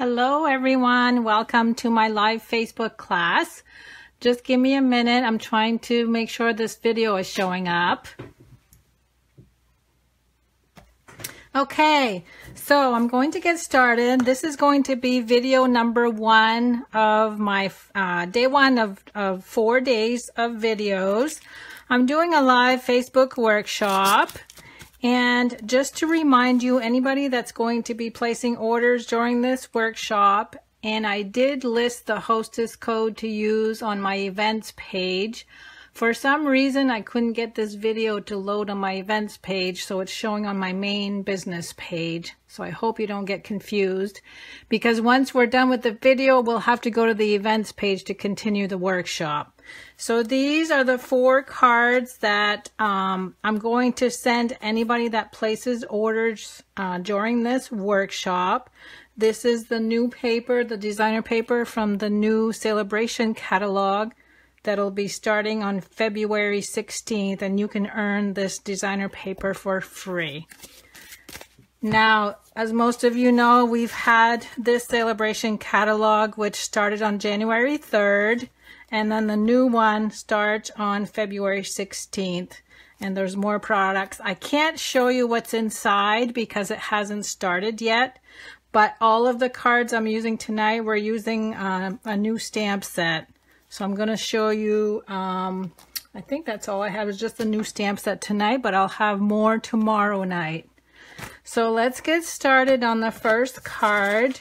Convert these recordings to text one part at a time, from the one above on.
Hello everyone, welcome to my live Facebook class. Just give me a minute, I'm trying to make sure this video is showing up. Okay, so I'm going to get started. This is going to be video number 1 of my day 1 of 4 days of videos. I'm doing a live Facebook workshop. And just to remind you, anybody that's going to be placing orders during this workshop, and I did list the hostess code to use on my events page. For some reason, I couldn't get this video to load on my events page, so it's showing on my main business page. So I hope you don't get confused, because once we're done with the video, we'll have to go to the events page to continue the workshop. So these are the 4 cards that I'm going to send anybody that places orders during this workshop. This is the new paper, the designer paper from the new Sale-A-Bration catalog that'll be starting on February 16th, and you can earn this designer paper for free. Now, as most of you know, we've had this Sale-A-Bration catalog which started on January 3rd. And then the new one starts on February 16th. And there's more products. I can't show you what's inside because it hasn't started yet. But all of the cards I'm using tonight, we're using a new stamp set. So I'm going to show you, I think that's all I have is just the new stamp set tonight. But I'll have more tomorrow night. So let's get started on the first card.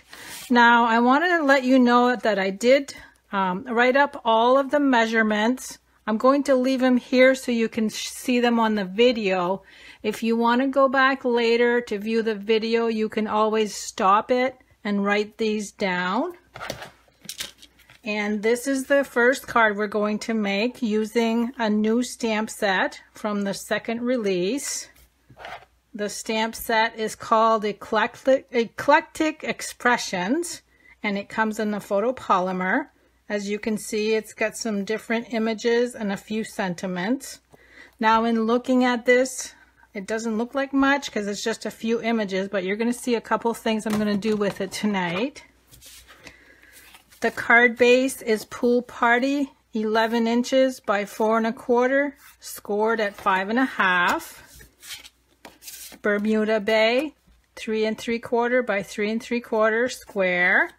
Now I wanted to let you know that I did write up all of the measurements. I'm going to leave them here so you can see them on the video. If you want to go back later to view the video, you can always stop it and write these down. And this is the first card we're going to make using a new stamp set from the second release. The stamp set is called Eclectic Expressions, and it comes in the photopolymer. As you can see, it's got some different images and a few sentiments. Now, in looking at this, it doesn't look like much because it's just a few images, but you're going to see a couple things I'm going to do with it tonight. The card base is Pool Party, 11 inches by 4 1/4, scored at 5 1/2. Bermuda Bay, 3 3/4 by 3 3/4 square.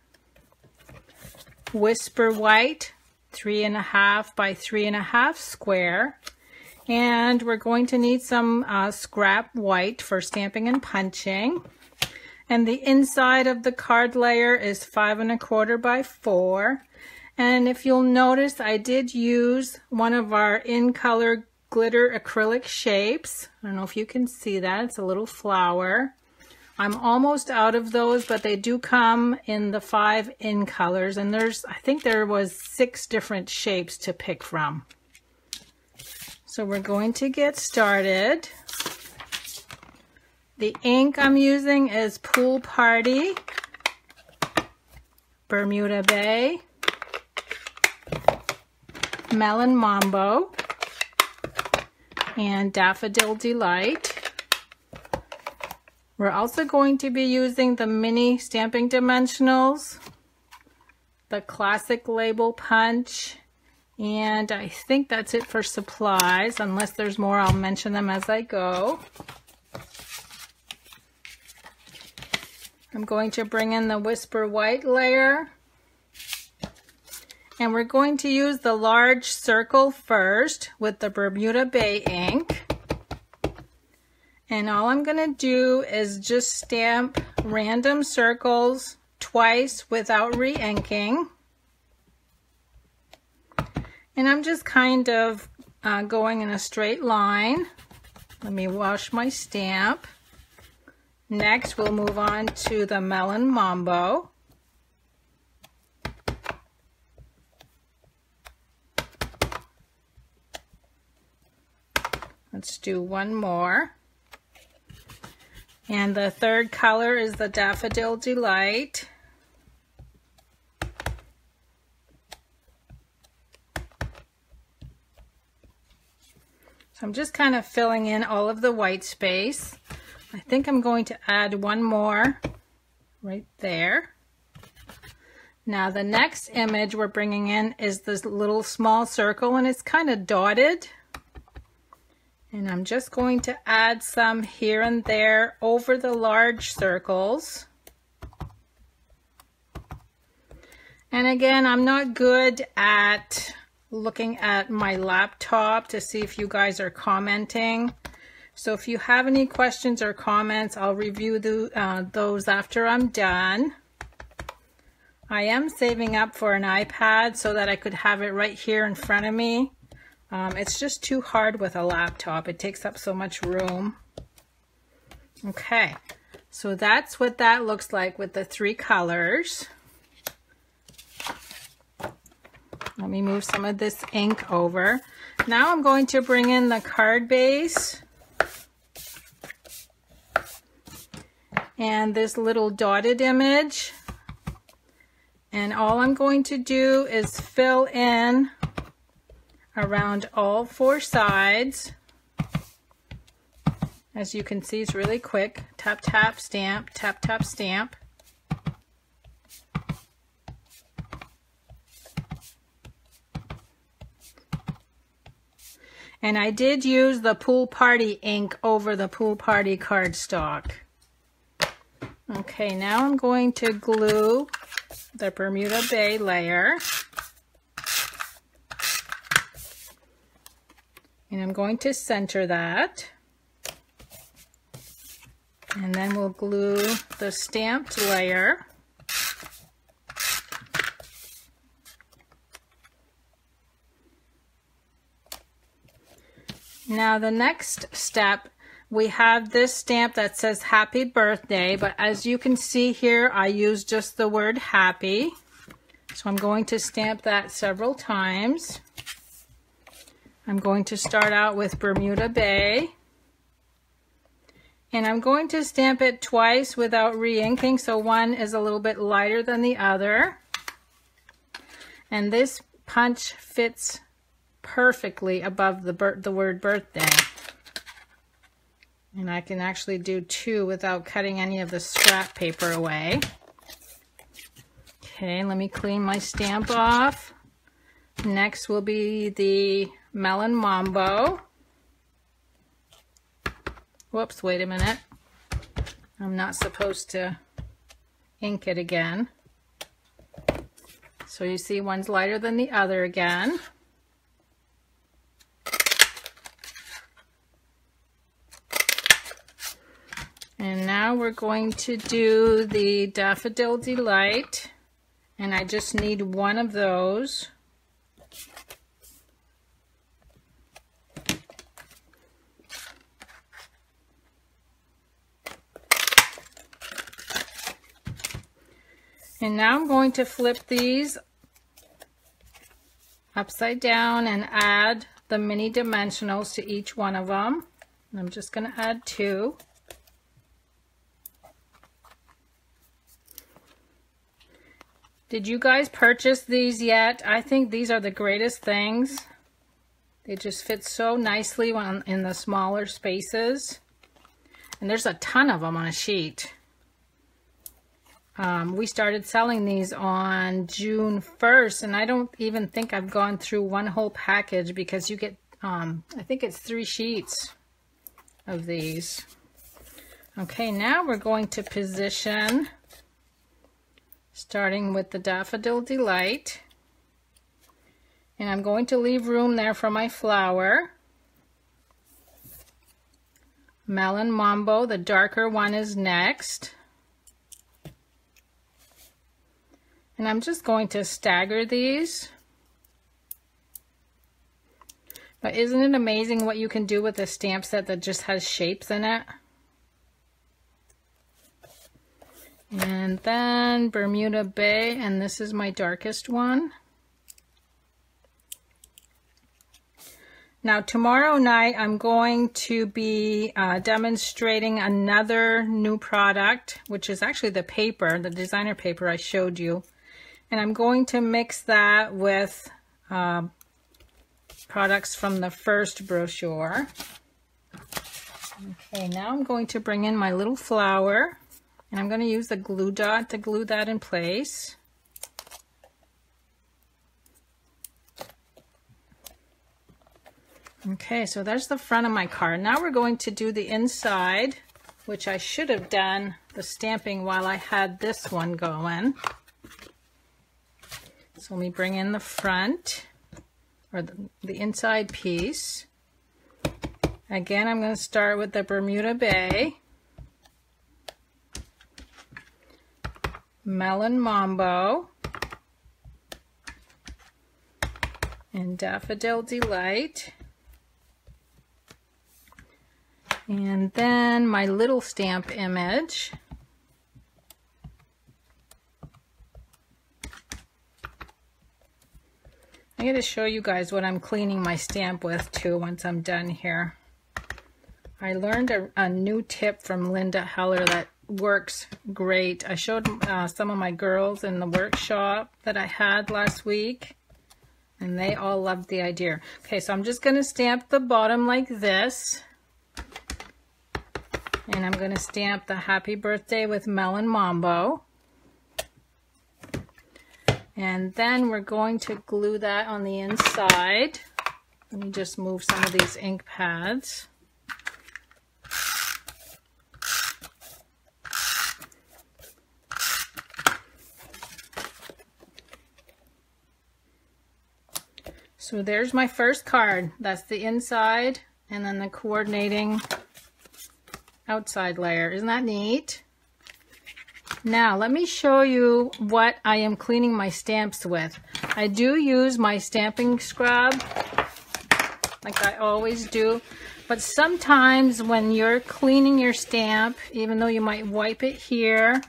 Whisper White, 3 1/2 by 3 1/2 square. And we're going to need some scrap white for stamping and punching. And the inside of the card layer is 5 1/4 by 4. And if you'll notice, I did use one of our in color glitter acrylic shapes. I don't know if you can see that. It's a little flower. I'm almost out of those, but they do come in the 5 in colors, and I think there was 6 different shapes to pick from. So we're going to get started. The ink I'm using is Pool Party, Bermuda Bay, Melon Mambo, and Daffodil Delight. We're also going to be using the mini stamping dimensionals, the classic label punch, and I think that's it for supplies. Unless there's more, I'll mention them as I go. I'm going to bring in the Whisper White layer, and we're going to use the large circle first with the Bermuda Bay ink. And all I'm going to do is just stamp random circles twice without re-inking. And I'm just kind of going in a straight line. Let me wash my stamp. Next, we'll move on to the Melon Mambo. Let's do one more. And the third color is the Daffodil Delight. So I'm just kind of filling in all of the white space. I think I'm going to add one more right there. Now the next image we're bringing in is this little small circle, and it's kind of dotted. And I'm just going to add some here and there over the large circles. And again, I'm not good at looking at my laptop to see if you guys are commenting. So if you have any questions or comments, I'll review those after I'm done. I am saving up for an iPad so that I could have it right here in front of me. It's just too hard with a laptop. It takes up so much room. Okay, so that's what that looks like with the 3 colors. Let me move some of this ink over. Now I'm going to bring in the card base and this little dotted image. And all I'm going to do is fill in around all 4 sides. As you can see, it's really quick. Tap, tap, stamp, tap, tap, stamp. And I did use the Pool Party ink over the Pool Party cardstock. Okay, now I'm going to glue the Bermuda Bay layer. And I'm going to center that. And then we'll glue the stamped layer. Now the next step, we have this stamp that says happy birthday, but as you can see here, I use just the word happy. So I'm going to stamp that several times. I'm going to start out with Bermuda Bay. And I'm going to stamp it twice without re-inking, so one is a little bit lighter than the other. And this punch fits perfectly above the word birthday. And I can actually do 2 without cutting any of the scrap paper away. Okay, let me clean my stamp off. Next will be the Melon Mambo. Whoops, wait a minute. I'm not supposed to ink it again. So you see one's lighter than the other again. And now we're going to do the Daffodil Delight, and I just need one of those. And now I'm going to flip these upside down and add the mini dimensionals to each one of them. And I'm just going to add 2. Did you guys purchase these yet? I think these are the greatest things. They just fit so nicely in the smaller spaces. And there's a ton of them on a sheet. We started selling these on June 1st, and I don't even think I've gone through one whole package because you get, I think it's 3 sheets of these. Okay, now we're going to position, starting with the Daffodil Delight. And I'm going to leave room there for my flower. Melon Mambo, the darker one, is next. And I'm just going to stagger these. But isn't it amazing what you can do with a stamp set that just has shapes in it? And then Bermuda Bay, and this is my darkest one. Now tomorrow night I'm going to be demonstrating another new product, which is actually the paper, the designer paper I showed you. And I'm going to mix that with products from the first brochure. Okay, now I'm going to bring in my little flower, and I'm going to use the glue dot to glue that in place. Okay, so there's the front of my card. Now we're going to do the inside, which I should have done the stamping while I had this one going. So let me bring in the front, or the inside piece. Again, I'm going to start with the Bermuda Bay, Melon Mambo, and Daffodil Delight. And then my little stamp image. I'm going to show you guys what I'm cleaning my stamp with too once I'm done here. I learned a new tip from Linda Heller that works great. I showed some of my girls in the workshop that I had last week, and they all loved the idea. Okay, so I'm just going to stamp the bottom like this. And I'm going to stamp the Happy Birthday with Melon Mambo. And then we're going to glue that on the inside. Let me just move some of these ink pads. So there's my first card. That's the inside, and then the coordinating outside layer. Isn't that neat? Now let me show you what I am cleaning my stamps with. I do use my stamping scrub like I always do, but sometimes when you're cleaning your stamp, even though you might wipe it here,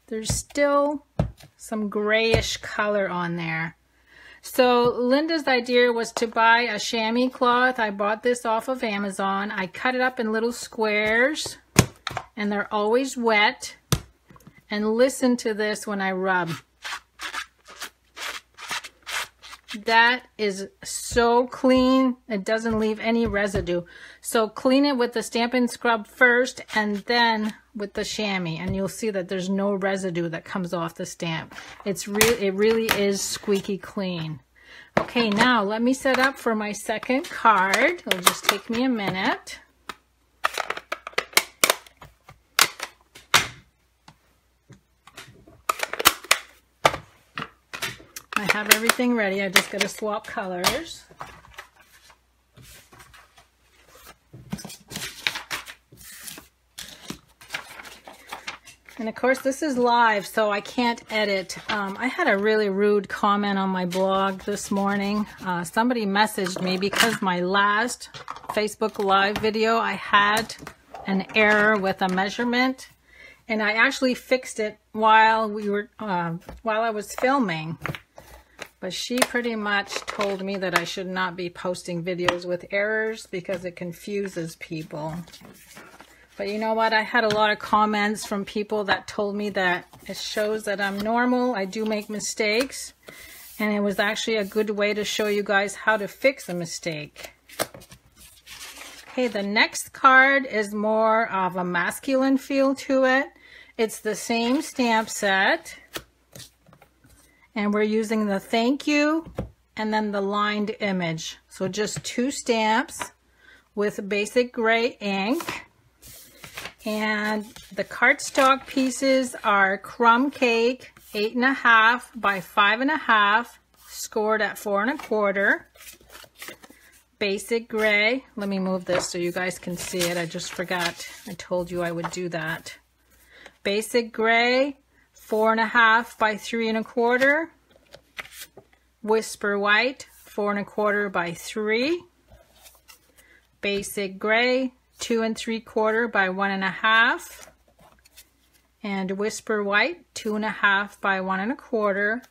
there's still some grayish color on there. So Linda's idea was to buy a chamois cloth. I bought this off of Amazon. I cut it up in little squares, and they're always wet. And listen to this when I rub. That is so clean. It doesn't leave any residue. So clean it with the Stampin' Scrub first, and then with the chamois, and you'll see that there's no residue that comes off the stamp. It really is squeaky clean. Okay, now let me set up for my second card. It'll just take me a minute. I have everything ready. I just got to swap colors. And of course this is live, so I can't edit. I had a really rude comment on my blog this morning. Somebody messaged me because my last Facebook Live video, I had an error with a measurement, and I actually fixed it while I was filming. But she pretty much told me that I should not be posting videos with errors because it confuses people. But you know what? I had a lot of comments from people that told me that it shows that I'm normal. I do make mistakes. And it was actually a good way to show you guys how to fix a mistake. Okay, the next card is more of a masculine feel to it. It's the same stamp set. And we're using the thank you and then the lined image. So just 2 stamps with basic gray ink. And the cardstock pieces are Crumb Cake 8.5 by 5.5, scored at 4 1/4. Basic gray. Let me move this so you guys can see it. I just forgot. I told you I would do that. Basic gray 4.5 by 3 1/4. Whisper white 4 1/4 by 3. Basic gray 2 3/4 by 1.5. And Whisper white 2.5 by 1 1/4.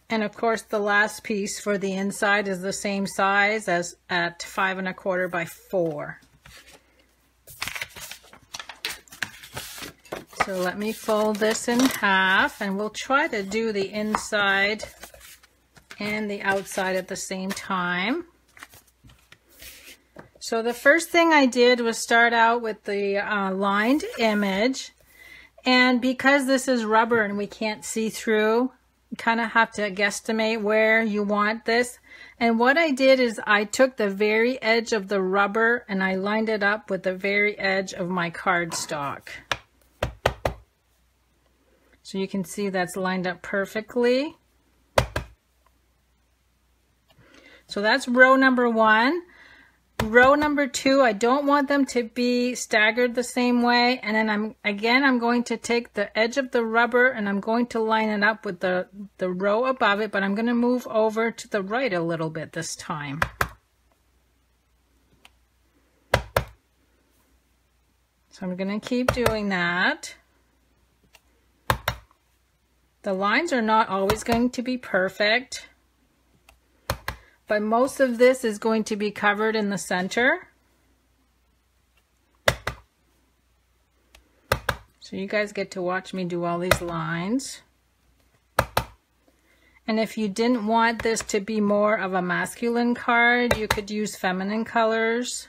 And of course the last piece for the inside is the same size as at 5 1/4 by 4. So let me fold this in half, and we'll try to do the inside and the outside at the same time. So the first thing I did was start out with the lined image, and because this is rubber and we can't see through, You kind of have to guesstimate where you want this. And what I did is I took the very edge of the rubber and I lined it up with the very edge of my cardstock. So you can see that's lined up perfectly. So that's row number 1. Row number 2, I don't want them to be staggered the same way. And then I'm going to take the edge of the rubber and I'm going to line it up with the row above it, but I'm going to move over to the right a little bit this time. So I'm going to keep doing that. The lines are not always going to be perfect, but most of this is going to be covered in the center. So you guys get to watch me do all these lines. And if you didn't want this to be more of a masculine card, you could use feminine colors.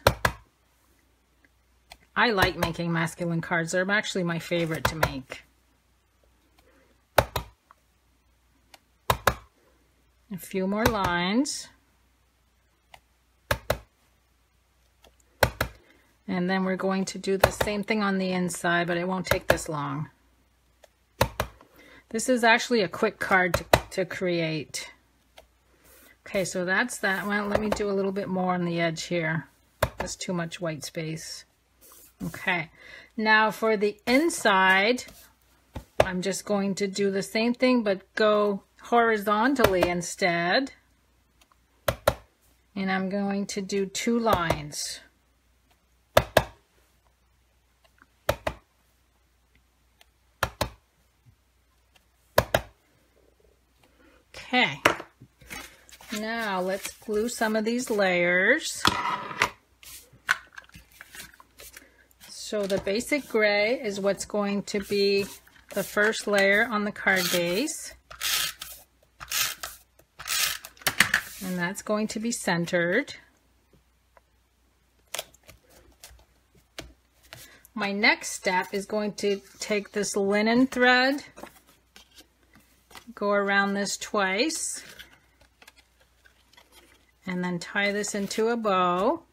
I like making masculine cards. They're actually my favorite to make. A few more lines. And then we're going to do the same thing on the inside, but it won't take this long. This is actually a quick card to create. Okay, so that's that one. Let me do a little bit more on the edge here. There's too much white space. Okay, now for the inside, I'm just going to do the same thing, but go horizontally instead. And I'm going to do 2 lines. Okay, now let's glue some of these layers. So the basic gray is what's going to be the first layer on the card base. And that's going to be centered. My next step is going to take this linen thread, go around this twice, and then tie this into a bow.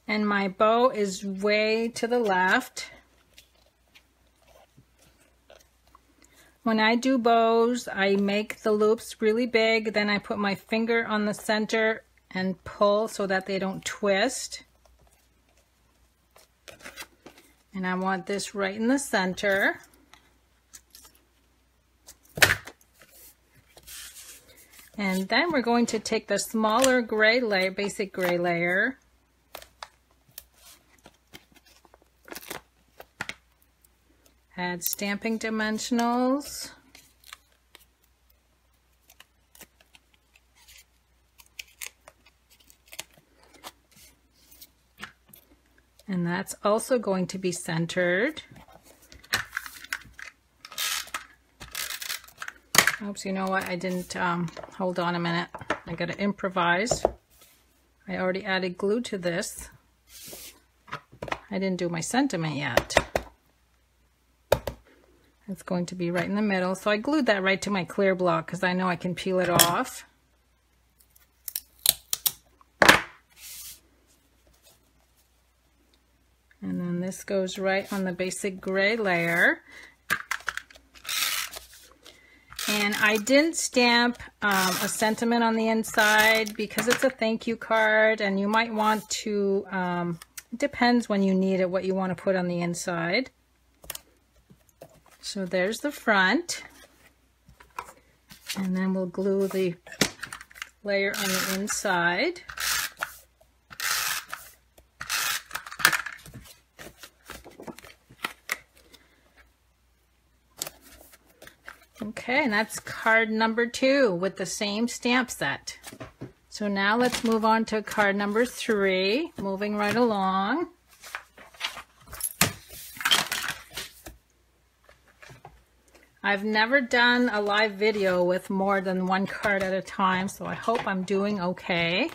And my bow is way to the left. When I do bows, I make the loops really big, then I put my finger on the center and pull so that they don't twist. And I want this right in the center. And then we're going to take the smaller gray layer, basic gray layer, add stamping dimensionals, and that's also going to be centered. Oops, you know what? I didn't, hold on a minute. I gotta improvise. I already added glue to this. I didn't do my sentiment yet. It's going to be right in the middle. So I glued that right to my clear block because I know I can peel it off. And then this goes right on the basic gray layer. And I didn't stamp a sentiment on the inside because it's a thank you card, and you might want to, it depends when you need it, what you want to put on the inside. So there's the front. And then we'll glue the layer on the inside. Okay, and that's card number 2 with the same stamp set. So now let's move on to card number 3, moving right along. I've never done a live video with more than one card at a time, so I hope I'm doing okay.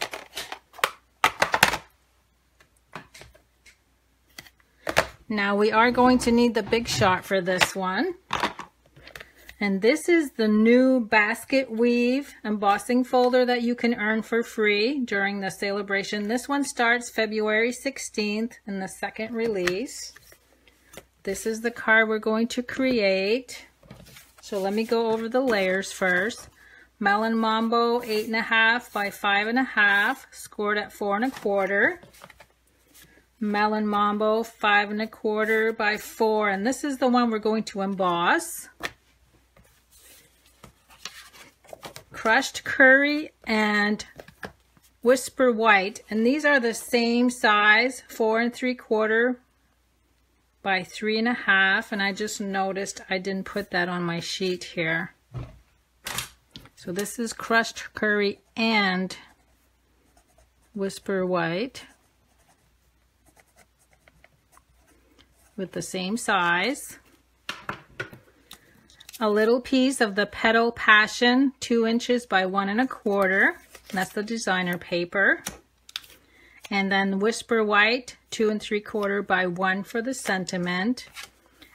Now we are going to need the big shot for this one. And this is the new basket weave embossing folder that you can earn for free during the Sale-A-Bration. This one starts February 16th in the second release. This is the card we're going to create. So let me go over the layers first. Melon Mambo 8.5 by 5.5, scored at 4 1/4. Melon Mambo 5 1/4 by 4, and this is the one we're going to emboss. Crushed Curry and Whisper White, and these are the same size, 4 3/4 by 3 1/2, and I just noticed I didn't put that on my sheet here. So this is Crushed Curry and Whisper White with the same size. A little piece of the Petal Passion, 2 inches by 1 1/4. That's the designer paper. And then Whisper White, 2 3/4 by 1 for the sentiment.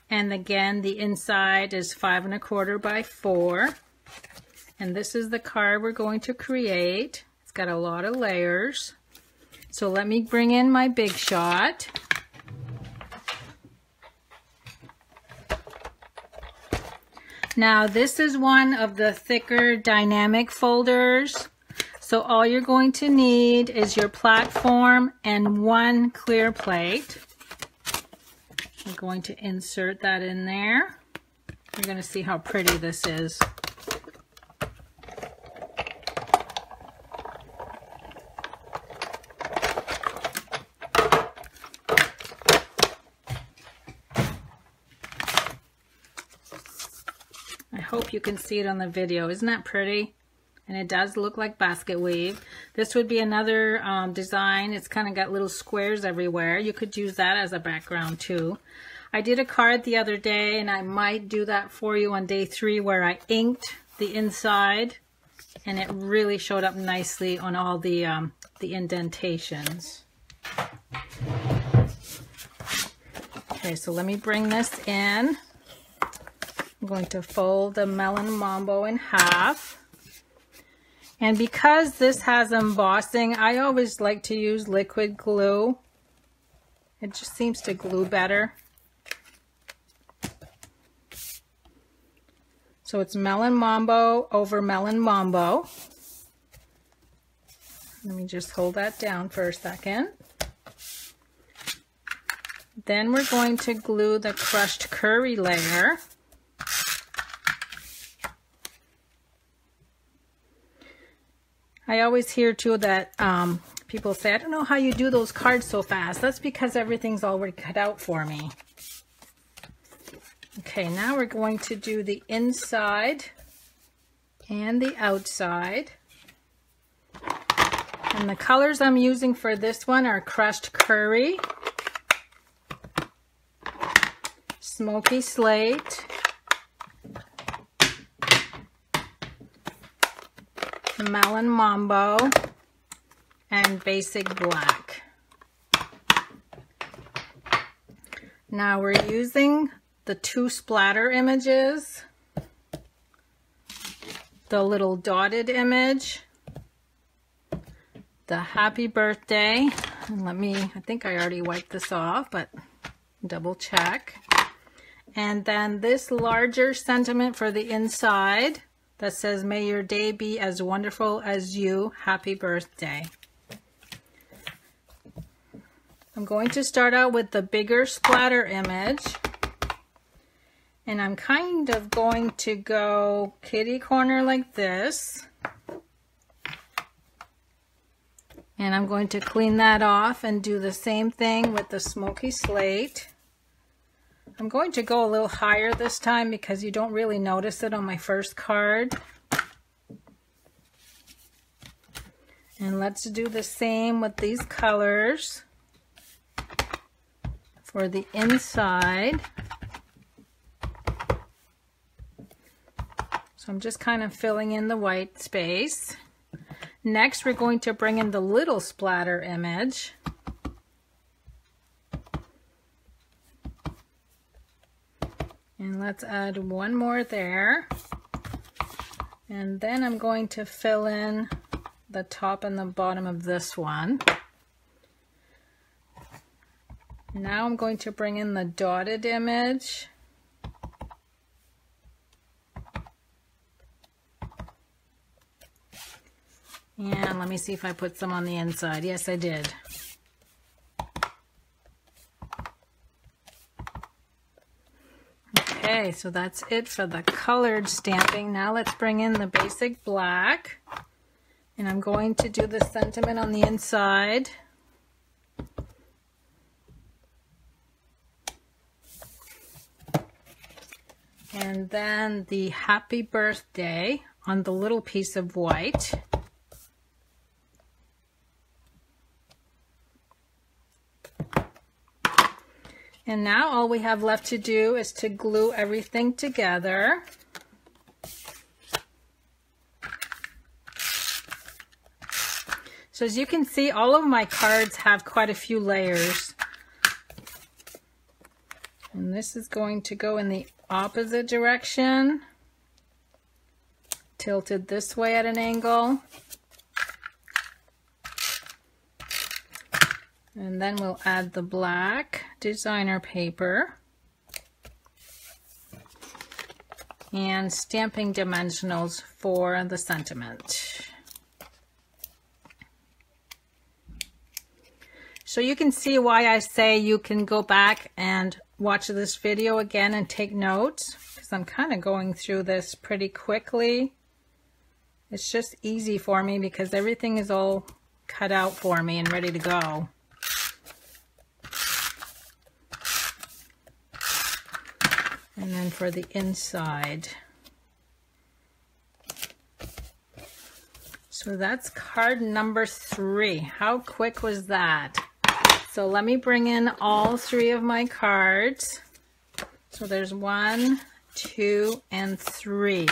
And again, the inside is 5 1/4 by 4. And this is the card we're going to create. It's got a lot of layers. So let me bring in my big shot. Now this is one of the thicker dynamic folders. So all you're going to need is your platform and 1 clear plate. I'm going to insert that in there. You're going to see how pretty this is. I hope you can see it on the video. Isn't that pretty? And it does look like basket weave. This would be another design. It's kind of got little squares everywhere. You could use that as a background too. I did a card the other day, and I might do that for you on day 3, where I inked the inside, and it really showed up nicely on all the indentations. Okay, so let me bring this in. I'm going to fold the Melon Mambo in half. And because this has embossing, I always like to use liquid glue. It just seems to glue better. So it's Melon Mambo over Melon Mambo. Let me just hold that down for a second. Then we're going to glue the Crushed Curry layer. I always hear too that people say, I don't know how you do those cards so fast. That's because everything's already cut out for me. Okay, now we're going to do the inside and the outside. And the colors I'm using for this one are Crushed Curry, Smoky Slate, Melon Mambo, and Basic Black. Now we're using the 2 splatter images, the little dotted image, the happy birthday, and I think I already wiped this off, but double check. And then this larger sentiment for the inside that says, may your day be as wonderful as you, happy birthday. I'm going to start out with the bigger splatter image, and I'm kind of going to go kitty corner like this, and I'm going to clean that off and do the same thing with the Smoky Slate. I'm going to go a little higher this time because you don't really notice it on my first card. And let's do the same with these colors for the inside. So I'm just kind of filling in the white space. Next, we're going to bring in the little splatter image. And let's add one more there. And then I'm going to fill in the top and the bottom of this one. Now I'm going to bring in the dotted image. And let me see if I put some on the inside. Yes, I did. Okay, so that's it for the colored stamping. Now let's bring in the basic black. And I'm going to do the sentiment on the inside. And then the happy birthday on the little piece of white. And now all we have left to do is to glue everything together. So as you can see, all of my cards have quite a few layers. And this is going to go in the opposite direction, tilted this way at an angle. And then we'll add the black designer paper and stamping dimensionals for the sentiment. So you can see why I say you can go back and watch this video again and take notes, because I'm kind of going through this pretty quickly. It's just easy for me because everything is all cut out for me and ready to go. And then for the inside. So that's card number 3. How quick was that? So let me bring in all 3 of my cards. So there's 1, 2, and 3.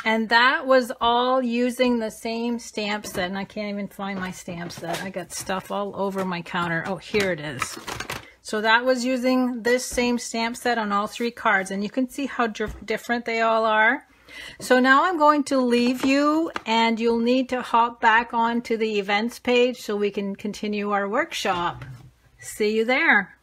And that was all using the same stamp set. And I can't even find my stamp set. I got stuff all over my counter. Oh, here it is. So that was using this same stamp set on all 3 cards. And you can see how different they all are. So now I'm going to leave you, and you'll need to hop back onto the events page so we can continue our workshop. See you there.